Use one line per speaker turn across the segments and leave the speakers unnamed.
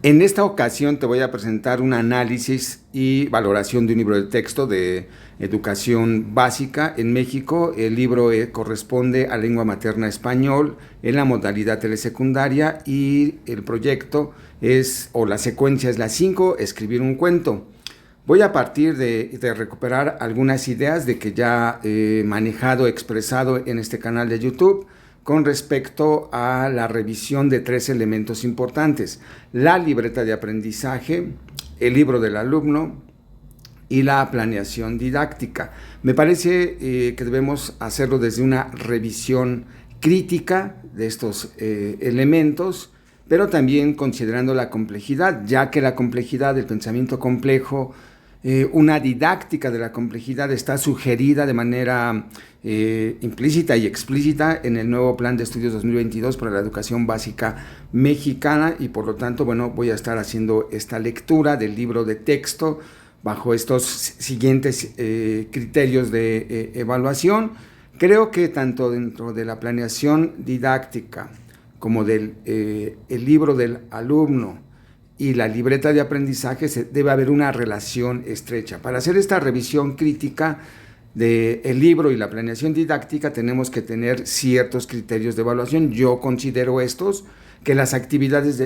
En esta ocasión te voy a presentar un análisis y valoración de un libro de texto de educación básica en México. El libro corresponde a lengua materna español en la modalidad telesecundaria y el proyecto es, o la secuencia es la 5, escribir un cuento. Voy a partir de recuperar algunas ideas de que ya he manejado, expresado en este canal de YouTube con respecto a la revisión de 3 elementos importantes: la libreta de aprendizaje, el libro del alumno y la planeación didáctica. Me parece que debemos hacerlo desde una revisión crítica de estos elementos, pero también considerando la complejidad, ya que la complejidad del pensamiento complejo, una didáctica de la complejidad está sugerida de manera implícita y explícita en el nuevo Plan de Estudios 2022 para la Educación Básica Mexicana, y por lo tanto, bueno, voy a estar haciendo esta lectura del libro de texto bajo estos siguientes criterios de evaluación. Creo que tanto dentro de la planeación didáctica como del el libro del alumno y la libreta de aprendizaje debe haber una relación estrecha. Para hacer esta revisión crítica del libro y la planeación didáctica tenemos que tener ciertos criterios de evaluación. Yo considero estos: que las actividades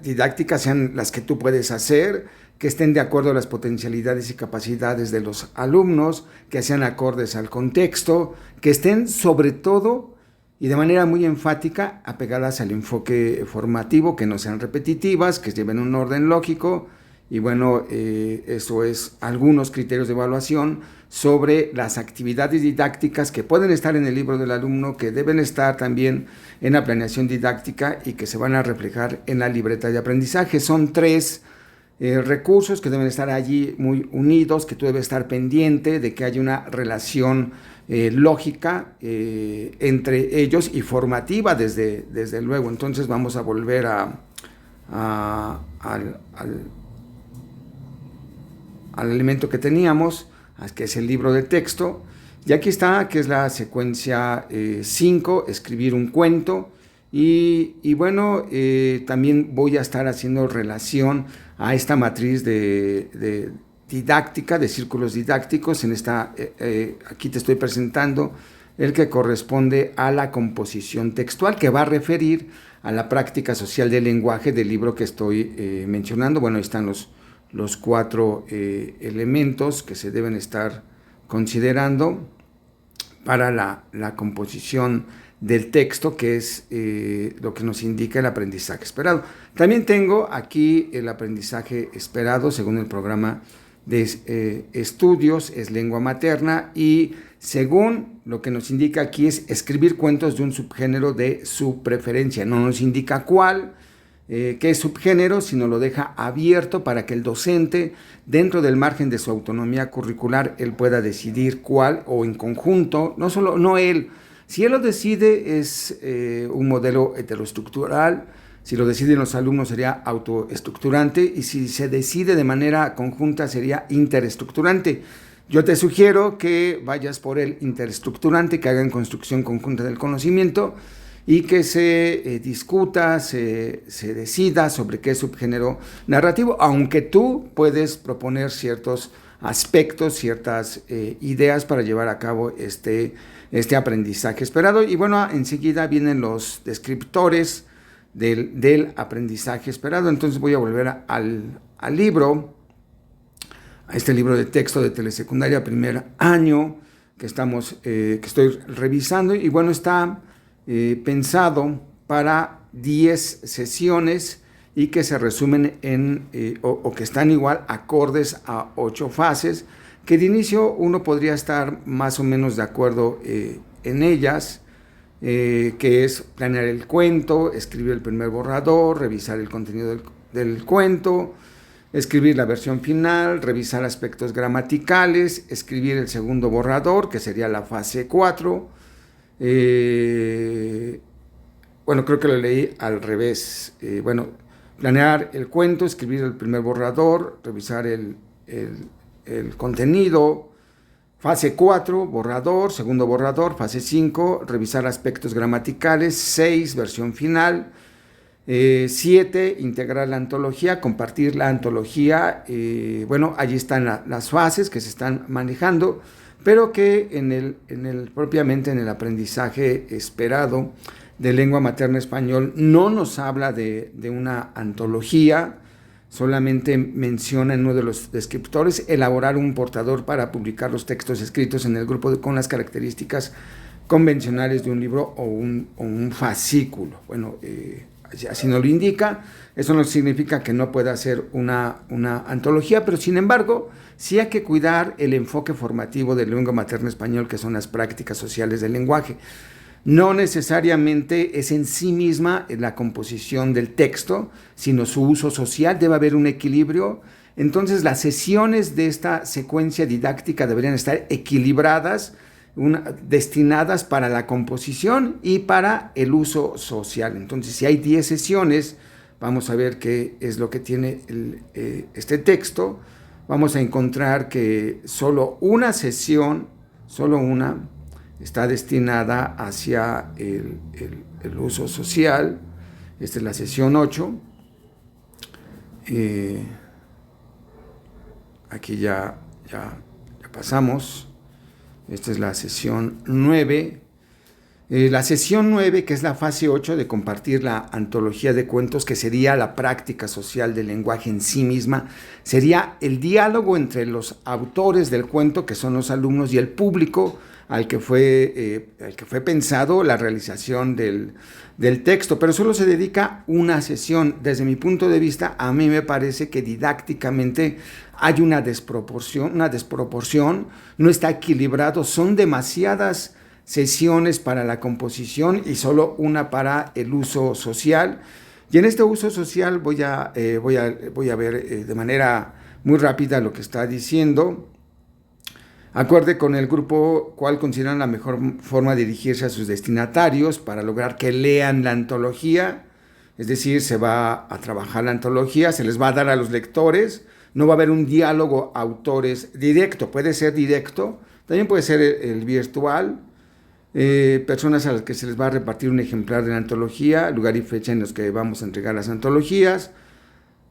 didácticas sean las que tú puedes hacer, que estén de acuerdo a las potencialidades y capacidades de los alumnos, que sean acordes al contexto, que estén sobre todo y de manera muy enfática apegadas al enfoque formativo, que no sean repetitivas, que lleven un orden lógico. Y bueno, eso es algunos criterios de evaluación sobre las actividades didácticas que pueden estar en el libro del alumno, que deben estar también en la planeación didáctica y que se van a reflejar en la libreta de aprendizaje. Son 3 recursos que deben estar allí muy unidos, que tú debes estar pendiente de que haya una relación lógica entre ellos y formativa desde luego. Entonces vamos a volver al elemento que teníamos, que es el libro de texto, y aquí está, que es la secuencia 5, escribir un cuento. Y bueno, también voy a estar haciendo relación a esta matriz de didáctica, de círculos didácticos. En esta, aquí te estoy presentando el que corresponde a la composición textual, que va a referir a la práctica social del lenguaje del libro que estoy mencionando. Bueno, ahí están los 4 elementos que se deben estar considerando para la composición del texto, que es lo que nos indica el aprendizaje esperado. También tengo aquí el aprendizaje esperado según el programa de estudios, es lengua materna, y según lo que nos indica aquí es escribir cuentos de un subgénero de su preferencia. No nos indica cuál, qué subgénero, sino lo deja abierto para que el docente, dentro del margen de su autonomía curricular, él pueda decidir cuál, o en conjunto, no él. Si él lo decide, es un modelo heteroestructural. Si lo deciden los alumnos, sería autoestructurante, y si se decide de manera conjunta, sería interestructurante. Yo te sugiero que vayas por el interestructurante, que hagan construcción conjunta del conocimiento y que se discuta, se decida sobre qué subgénero narrativo, aunque tú puedes proponer ciertos aspectos, ciertas ideas para llevar a cabo este aprendizaje esperado. Y bueno, enseguida vienen los descriptores del aprendizaje esperado. Entonces voy a volver al libro, a este libro de texto de telesecundaria primer año que estoy revisando, y bueno, está pensado para 10 sesiones y que se resumen o que están igual acordes a 8 fases, que de inicio uno podría estar más o menos de acuerdo en ellas, que es planear el cuento, escribir el primer borrador, revisar el contenido del cuento, escribir la versión final, revisar aspectos gramaticales, escribir el segundo borrador, que sería la fase 4. Bueno, creo que lo leí al revés. Planear el cuento, escribir el primer borrador, revisar el contenido. Fase 4, borrador, segundo borrador. Fase 5, revisar aspectos gramaticales. 6, versión final. 7, integrar la antología, compartir la antología. Bueno, allí están las fases que se están manejando, pero que propiamente en el aprendizaje esperado de lengua materna español no nos habla de una antología. Solamente menciona en uno de los descriptores elaborar un portador para publicar los textos escritos en el grupo con las características convencionales de un libro o un fascículo. Bueno, así nos lo indica. Eso no significa que no pueda ser una antología, pero sin embargo, sí hay que cuidar el enfoque formativo de lengua materna español, que son las prácticas sociales del lenguaje. No necesariamente es en sí misma la composición del texto, sino su uso social. Debe haber un equilibrio. Entonces, las sesiones de esta secuencia didáctica deberían estar equilibradas, destinadas para la composición y para el uso social. Entonces, si hay 10 sesiones, vamos a ver qué es lo que tiene este texto. Vamos a encontrar que solo una sesión, está destinada hacia el uso social. Esta es la sesión 8. Aquí ya pasamos. Esta es la sesión 9. La sesión 9, que es la fase 8 de compartir la antología de cuentos, que sería la práctica social del lenguaje en sí misma, sería el diálogo entre los autores del cuento, que son los alumnos, y el público al que fue pensado la realización del texto, pero solo se dedica una sesión. Desde mi punto de vista, a mí me parece que didácticamente hay una desproporción, no está equilibrado, son demasiadas sesiones para la composición y solo una para el uso social. Y en este uso social voy a ver de manera muy rápida lo que está diciendo. Acorde con el grupo cuál consideran la mejor forma de dirigirse a sus destinatarios para lograr que lean la antología. Es decir, se va a trabajar la antología, se les va a dar a los lectores, no va a haber un diálogo autores directo, puede ser directo, también puede ser el virtual. Personas a las que se les va a repartir un ejemplar de la antología, lugar y fecha en los que vamos a entregar las antologías.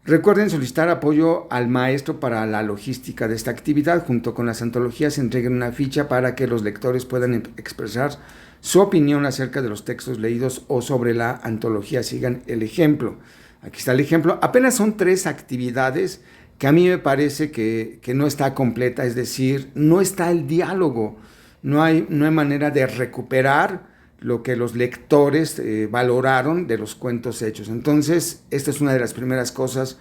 Recuerden solicitar apoyo al maestro para la logística de esta actividad. Junto con las antologías se entreguen una ficha para que los lectores puedan expresar su opinión acerca de los textos leídos o sobre la antología. Sigan el ejemplo. Aquí está el ejemplo. Apenas son 3 actividades que a mí me parece que no está completa, es decir, no está el diálogo. No hay manera de recuperar lo que los lectores valoraron de los cuentos hechos. Entonces, esta es una de las primeras cosas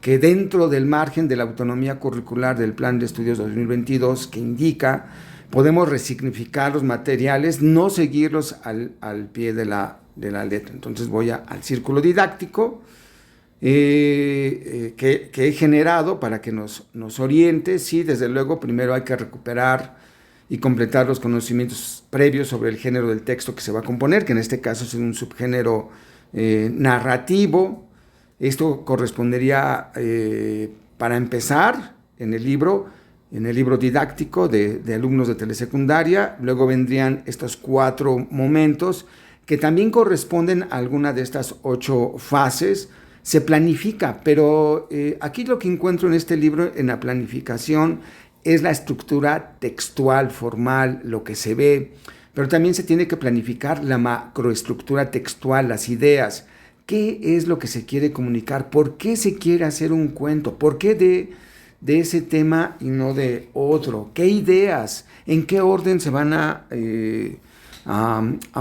que dentro del margen de la autonomía curricular del Plan de Estudios 2022 que indica, podemos resignificar los materiales, no seguirlos al pie de la letra. Entonces voy al círculo didáctico que he generado para que nos oriente. Sí, desde luego, primero hay que recuperar y completar los conocimientos previos sobre el género del texto que se va a componer, que en este caso es un subgénero narrativo. Esto correspondería, para empezar, en el libro didáctico de alumnos de telesecundaria. Luego vendrían estos 4 momentos que también corresponden a alguna de estas 8 fases. Se planifica, pero aquí lo que encuentro en este libro, en la planificación, es la estructura textual, formal, lo que se ve, pero también se tiene que planificar la macroestructura textual, las ideas. ¿Qué es lo que se quiere comunicar? ¿Por qué se quiere hacer un cuento? ¿Por qué de ese tema y no de otro? ¿Qué ideas? ¿En qué orden se van a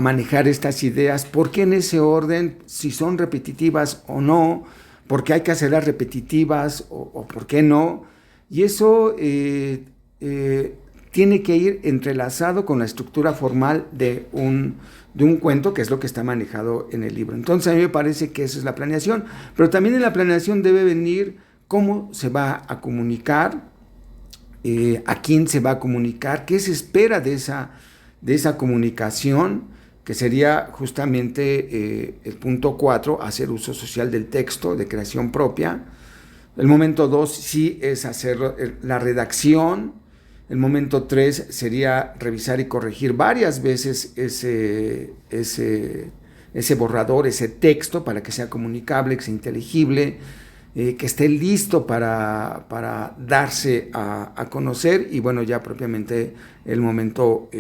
manejar estas ideas? ¿Por qué en ese orden? Si son repetitivas o no, ¿por qué hay que hacerlas repetitivas o por qué no? Y eso tiene que ir entrelazado con la estructura formal de un cuento, que es lo que está manejado en el libro. Entonces a mí me parece que esa es la planeación, pero también en la planeación debe venir cómo se va a comunicar, a quién se va a comunicar, qué se espera de esa comunicación, que sería justamente el punto 4, hacer uso social del texto, de creación propia. El momento 2 sí es hacer la redacción. El momento 3 sería revisar y corregir varias veces ese borrador, ese texto, para que sea comunicable, que sea inteligible, que esté listo para darse a conocer, y bueno, ya propiamente el momento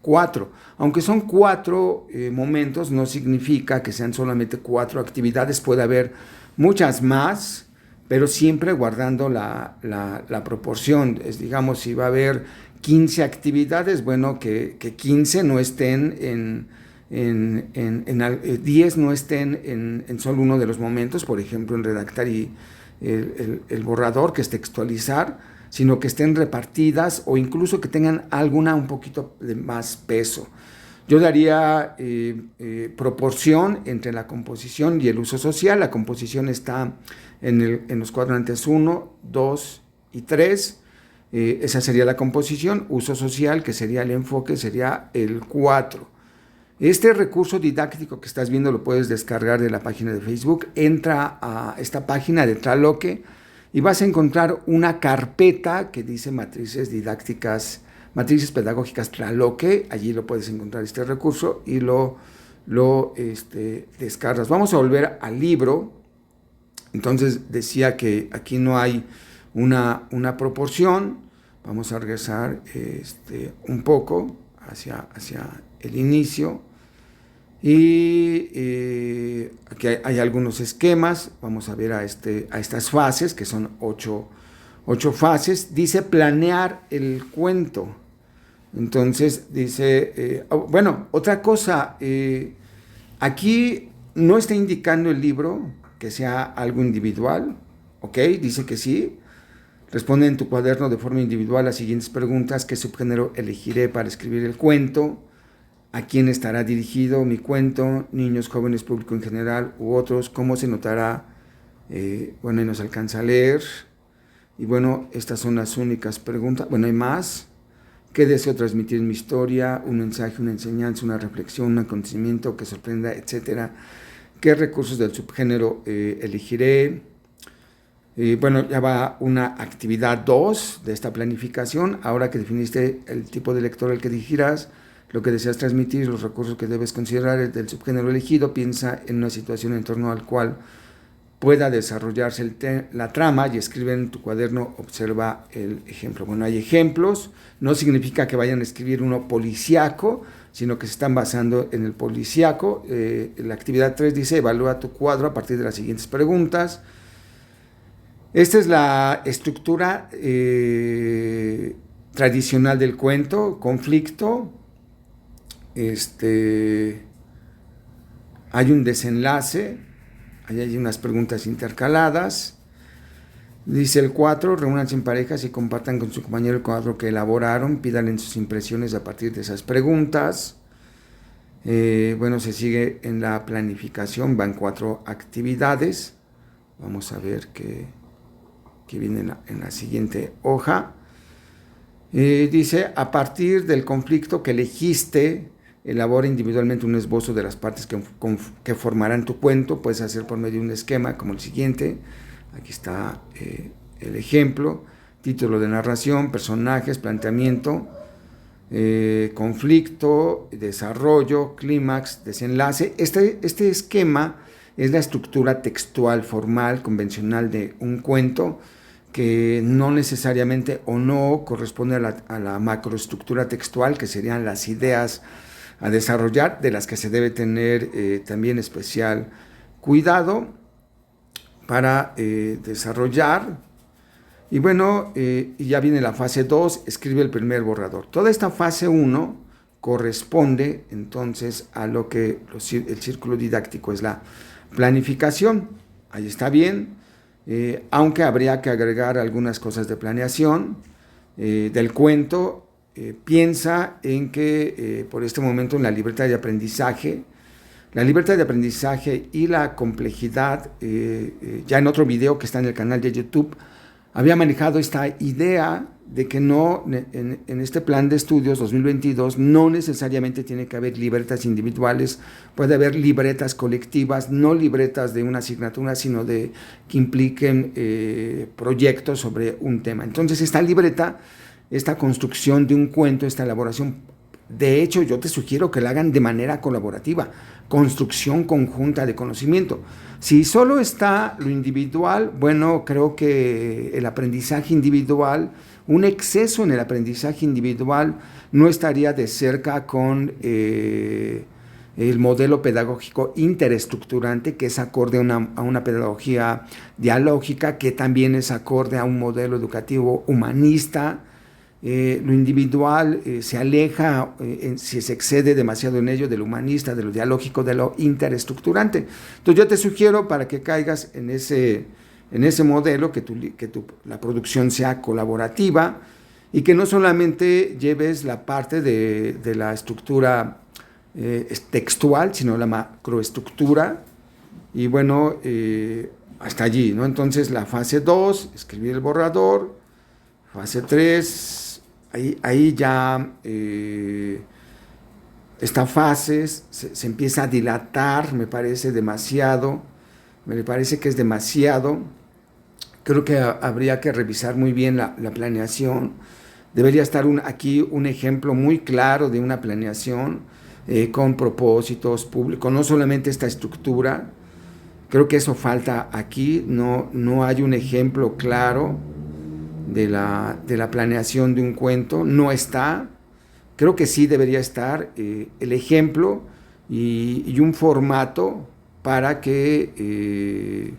4. Aunque son 4 momentos, no significa que sean solamente 4 actividades, puede haber muchas más, pero siempre guardando la proporción. Digamos, si va a haber 15 actividades, bueno, que 15 no estén 10 no estén en solo uno de los momentos, por ejemplo, en redactar y el borrador, que es textualizar, sino que estén repartidas o incluso que tengan alguna un poquito de más peso. Yo daría proporción entre la composición y el uso social. La composición está en los cuadrantes 1, 2 y 3. Esa sería la composición. Uso social, que sería el enfoque, sería el 4. Este recurso didáctico que estás viendo lo puedes descargar de la página de Facebook. Entra a esta página de Tlaloque y vas a encontrar una carpeta que dice Matrices Didácticas, Matrices Pedagógicas Tlaloque. Allí lo puedes encontrar este recurso y lo descargas. Vamos a volver al libro. Entonces decía que aquí no hay una proporción. Vamos a regresar un poco hacia el inicio. Y aquí hay algunos esquemas. Vamos a ver a estas fases, que son 8 fases. Dice planear el cuento. Entonces dice, bueno, otra cosa, aquí no está indicando el libro que sea algo individual, ¿ok? Dice que sí. Responde en tu cuaderno de forma individual las siguientes preguntas: ¿qué subgénero elegiré para escribir el cuento? ¿A quién estará dirigido mi cuento? Niños, jóvenes, público en general u otros. ¿Cómo se notará? Bueno, y nos alcanza a leer. Y bueno, estas son las únicas preguntas. Bueno, hay más. ¿Qué deseo transmitir en mi historia? Un mensaje, una enseñanza, una reflexión, un acontecimiento que sorprenda, etcétera. ¿Qué recursos del subgénero elegiré? Bueno, ya va una actividad 2 de esta planificación. Ahora que definiste el tipo de lector al que dirigirás, lo que deseas transmitir, los recursos que debes considerar del subgénero elegido, piensa en una situación en torno al cual pueda desarrollarse la trama y escribe en tu cuaderno, observa el ejemplo. Bueno, hay ejemplos, no significa que vayan a escribir uno policíaco, sino que se están basando en el policíaco. La actividad 3 dice, evalúa tu cuadro a partir de las siguientes preguntas. Esta es la estructura tradicional del cuento: conflicto, hay un desenlace, ahí hay unas preguntas intercaladas. Dice el 4, reúnanse en parejas y compartan con su compañero el cuadro que elaboraron, pídanle sus impresiones a partir de esas preguntas. Bueno, se sigue en la planificación, van 4 actividades. Vamos a ver qué viene en la siguiente hoja. Dice, a partir del conflicto que elegiste, elabora individualmente un esbozo de las partes que formarán tu cuento. Puedes hacer por medio de un esquema como el siguiente. Aquí está el ejemplo: título de narración, personajes, planteamiento, conflicto, desarrollo, clímax, desenlace. Este esquema es la estructura textual formal convencional de un cuento, que no necesariamente o no corresponde a la macroestructura textual, que serían las ideas a desarrollar, de las que se debe tener también especial cuidado para desarrollar. Y bueno, ya viene la fase 2, escribe el primer borrador. Toda esta fase 1 corresponde entonces a lo que el círculo didáctico es la planificación. Ahí está bien. Aunque habría que agregar algunas cosas de planeación del cuento. Piensa en que por este momento en la libreta de aprendizaje y la complejidad, ya en otro video que está en el canal de YouTube, había manejado esta idea de que no, en este plan de estudios 2022, no necesariamente tiene que haber libretas individuales, puede haber libretas colectivas, no libretas de una asignatura, sino que impliquen proyectos sobre un tema. Entonces esta libreta, esta construcción de un cuento, esta elaboración De hecho, yo te sugiero que la hagan de manera colaborativa, construcción conjunta de conocimiento. Si solo está lo individual, bueno, creo que el aprendizaje individual, un exceso en el aprendizaje individual, no estaría de cerca con el modelo pedagógico interestructurante, que es acorde a una pedagogía dialógica, que también es acorde a un modelo educativo humanista. Lo individual se aleja, si se excede demasiado en ello, de lo humanista, de lo dialógico, de lo interestructurante. Entonces yo te sugiero, para que caigas en ese modelo, que la producción sea colaborativa y que no solamente lleves la parte de la estructura textual, sino la macroestructura. Y bueno, hasta allí, ¿no? Entonces la fase 2, escribir el borrador. Fase 3, ahí ya esta fase se empieza a dilatar, me parece demasiado, me parece que es demasiado. Creo que habría que revisar muy bien la planeación. Debería estar aquí un ejemplo muy claro de una planeación con propósitos públicos, no solamente esta estructura. Creo que eso falta aquí, no hay un ejemplo claro de la planeación de un cuento, no está. Creo que sí debería estar el ejemplo y un formato para que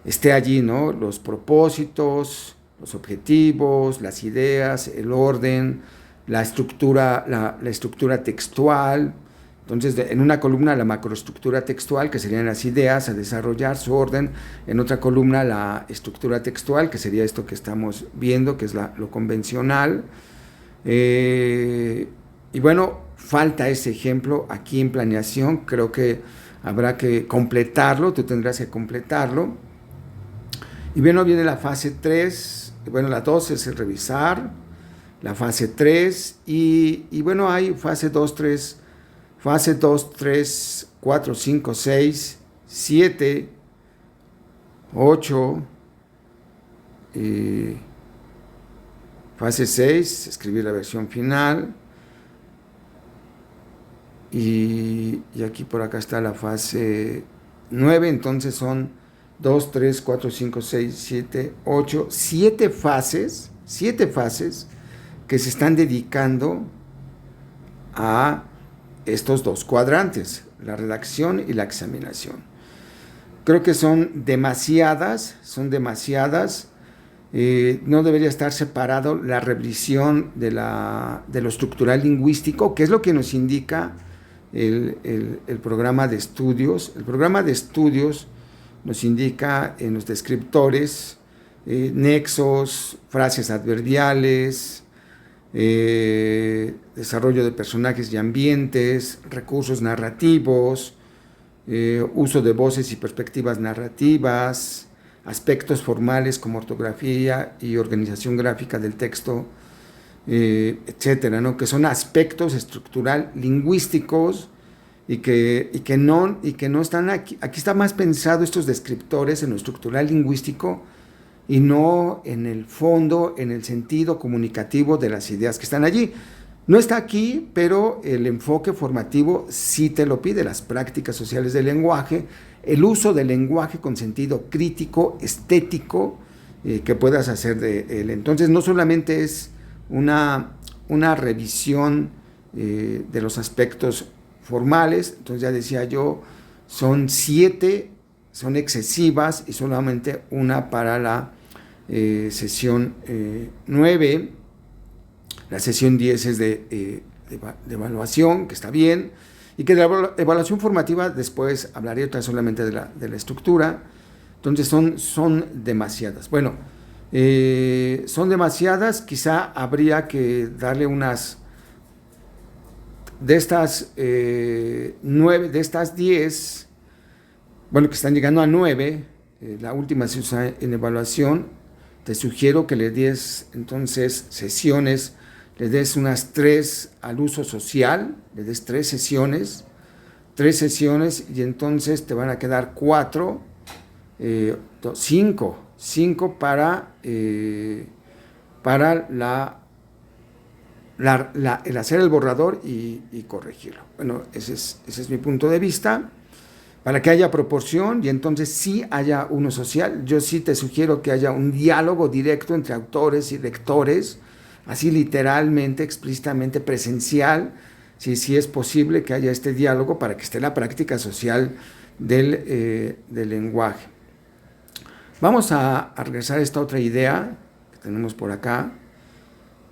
esté allí, ¿no? Los propósitos, los objetivos, las ideas, el orden, la estructura textual. Entonces, en una columna la macroestructura textual, que serían las ideas a desarrollar, su orden; en otra columna la estructura textual, que sería esto que estamos viendo, que es lo convencional. Y bueno, falta ese ejemplo aquí en planeación. Creo que habrá que completarlo, tú tendrás que completarlo. Y bueno, viene la fase 3, bueno, la 2 es el revisar, la fase 3, y bueno, hay fase 2, 3, fase 2, 3, 4, 5, 6, 7, 8, fase 6, escribir la versión final, y aquí por acá está la fase 9, entonces son 2, 3, 4, 5, 6, 7, 8, 7 fases que se están dedicando a estos dos cuadrantes, la redacción y la examinación. Creo que son demasiadas. No debería estar separado la revisión de lo estructural lingüístico, que es lo que nos indica el programa de estudios. El programa de estudios nos indica en los descriptores nexos, frases adverbiales, desarrollo de personajes y ambientes, recursos narrativos, uso de voces y perspectivas narrativas, aspectos formales como ortografía y organización gráfica del texto, etcétera, ¿no? Que son aspectos estructural lingüísticos y que no están aquí. Aquí está más pensado estos descriptores en lo estructural lingüístico y no en el fondo, en el sentido comunicativo de las ideas que están allí. No está aquí, pero el enfoque formativo sí te lo pide: las prácticas sociales del lenguaje, el uso del lenguaje con sentido crítico, estético, que puedas hacer de él. Entonces, no solamente es una revisión de los aspectos formales. Entonces, ya decía yo, son 7, son excesivas, y solamente una para la sesión 9. La sesión 10 es de evaluación, que está bien, y que de la evaluación formativa después hablaré otra solamente de la estructura. Entonces son demasiadas. Bueno, son demasiadas. Quizá habría que darle unas, de estas 9, de estas 10, bueno, que están llegando a 9, la última se usa en evaluación. Te sugiero que le des entonces sesiones, le des unas 3 al uso social, le des 3 sesiones, y entonces te van a quedar 4, 5 para el hacer el borrador y corregirlo. Bueno, ese es mi punto de vista. Para que haya proporción y entonces sí haya uno social, yo sí te sugiero que haya un diálogo directo entre autores y lectores, así literalmente, explícitamente, presencial, si es posible que haya este diálogo para que esté la práctica social del lenguaje. Vamos a regresar a esta otra idea que tenemos por acá,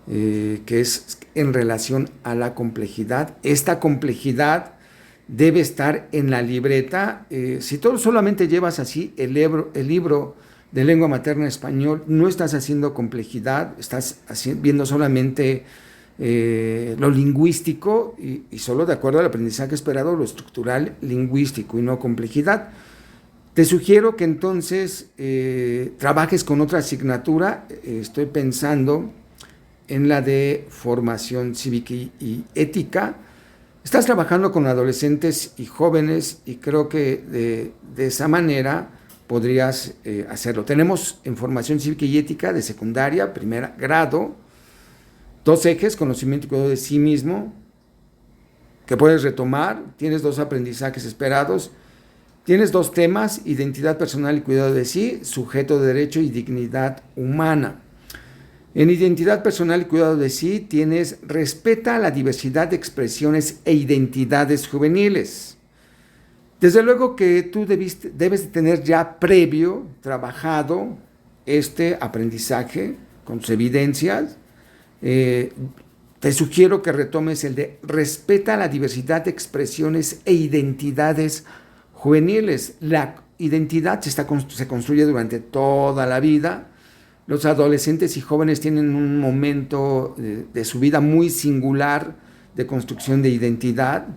que es en relación a la complejidad. Esta complejidad debe estar en la libreta. Si tú solamente llevas así el libro de lengua materna español, no estás haciendo complejidad, estás viendo solamente lo lingüístico y solo de acuerdo al aprendizaje esperado, lo estructural lingüístico y no complejidad. Te sugiero que entonces trabajes con otra asignatura. Estoy pensando en la de formación cívica y ética. Estás trabajando con adolescentes y jóvenes y creo que de esa manera podrías hacerlo. Tenemos en formación cívica y ética de secundaria, primer grado, 2 ejes, conocimiento y cuidado de sí mismo, que puedes retomar. Tienes 2 aprendizajes esperados. Tienes 2 temas, identidad personal y cuidado de sí, sujeto de derecho y dignidad humana. En identidad personal y cuidado de sí tienes respeta la diversidad de expresiones e identidades juveniles. Desde luego que tú debes de tener ya previo trabajado este aprendizaje con sus evidencias. Te sugiero que retomes el de respeta la diversidad de expresiones e identidades juveniles. La identidad se construye durante toda la vida. Los adolescentes y jóvenes tienen un momento de su vida muy singular de construcción de identidad.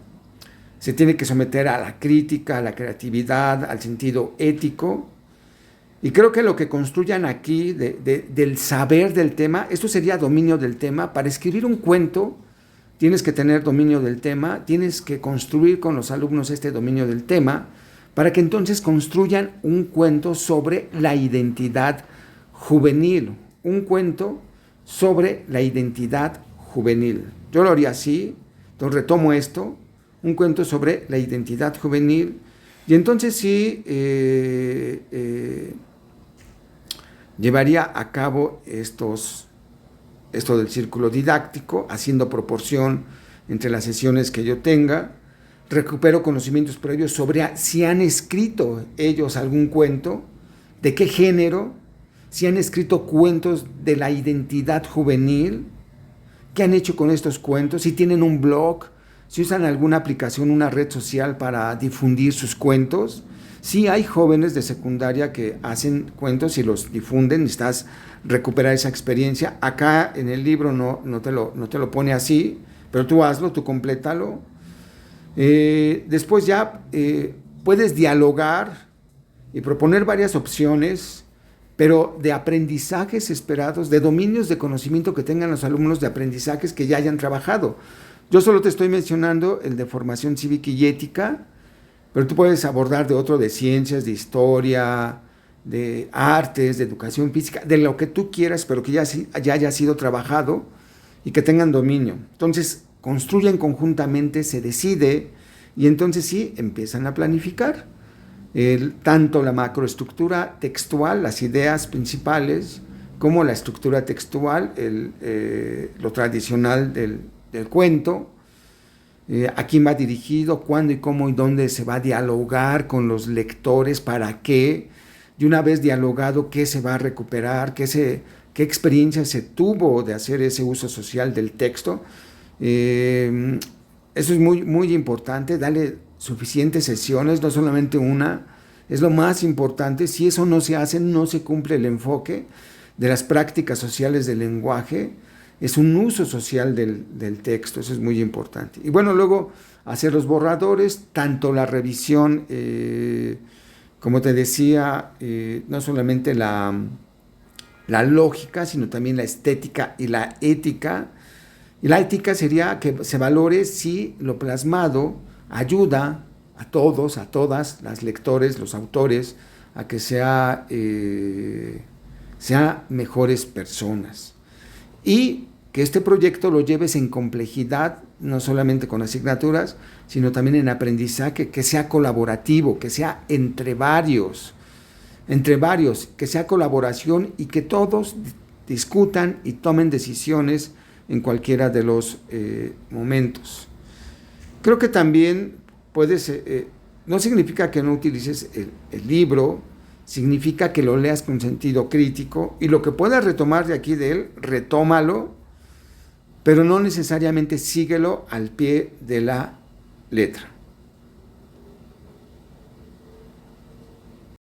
Se tiene que someter a la crítica, a la creatividad, al sentido ético. Y creo que lo que construyan aquí del saber del tema, esto sería dominio del tema. Para escribir un cuento tienes que tener dominio del tema, tienes que construir con los alumnos este dominio del tema para que entonces construyan un cuento sobre la identidad juvenil, un cuento sobre la identidad juvenil. Yo lo haría así, entonces retomo esto, un cuento sobre la identidad juvenil, y entonces sí llevaría a cabo esto del círculo didáctico, haciendo proporción entre las sesiones que yo tenga. Recupero conocimientos previos sobre si han escrito ellos algún cuento, de qué género, si han escrito cuentos de la identidad juvenil, qué han hecho con estos cuentos, si tienen un blog, si usan alguna aplicación, una red social para difundir sus cuentos. Sí hay jóvenes de secundaria que hacen cuentos y los difunden, necesitas recuperar esa experiencia. Acá en el libro no te lo pone así, pero tú hazlo, tú complétalo. Después ya puedes dialogar y proponer varias opciones, pero de aprendizajes esperados, de dominios de conocimiento que tengan los alumnos, de aprendizajes que ya hayan trabajado. Yo solo te estoy mencionando el de formación cívica y ética, pero tú puedes abordar de otro, de ciencias, de historia, de artes, de educación física, de lo que tú quieras, pero que ya haya sido trabajado y que tengan dominio. Entonces, construyen conjuntamente, se decide, y entonces sí, empiezan a planificar. Tanto la macroestructura textual, las ideas principales, como la estructura textual, lo tradicional del cuento, a quién va dirigido, cuándo y cómo y dónde se va a dialogar con los lectores, para qué, y una vez dialogado, qué se va a recuperar, qué experiencia se tuvo de hacer ese uso social del texto. Eso es muy, muy importante, darle suficientes sesiones, no solamente una, es lo más importante. Si eso no se hace, no se cumple el enfoque de las prácticas sociales del lenguaje, es un uso social del texto, eso es muy importante. Y bueno, luego hacer los borradores, tanto la revisión, como te decía, no solamente la lógica, sino también la estética y la ética. Y la ética sería que se valore si lo plasmado ayuda a todos, a todas, las lectores, los autores, a que sean mejores personas. Y que este proyecto lo lleves en complejidad, no solamente con asignaturas, sino también en aprendizaje, que sea colaborativo, que sea entre varios, que sea colaboración y que todos discutan y tomen decisiones en cualquiera de los momentos. Creo que también puedes, no significa que no utilices el libro, significa que lo leas con sentido crítico y lo que puedas retomar de aquí de él, retómalo, pero no necesariamente síguelo al pie de la letra.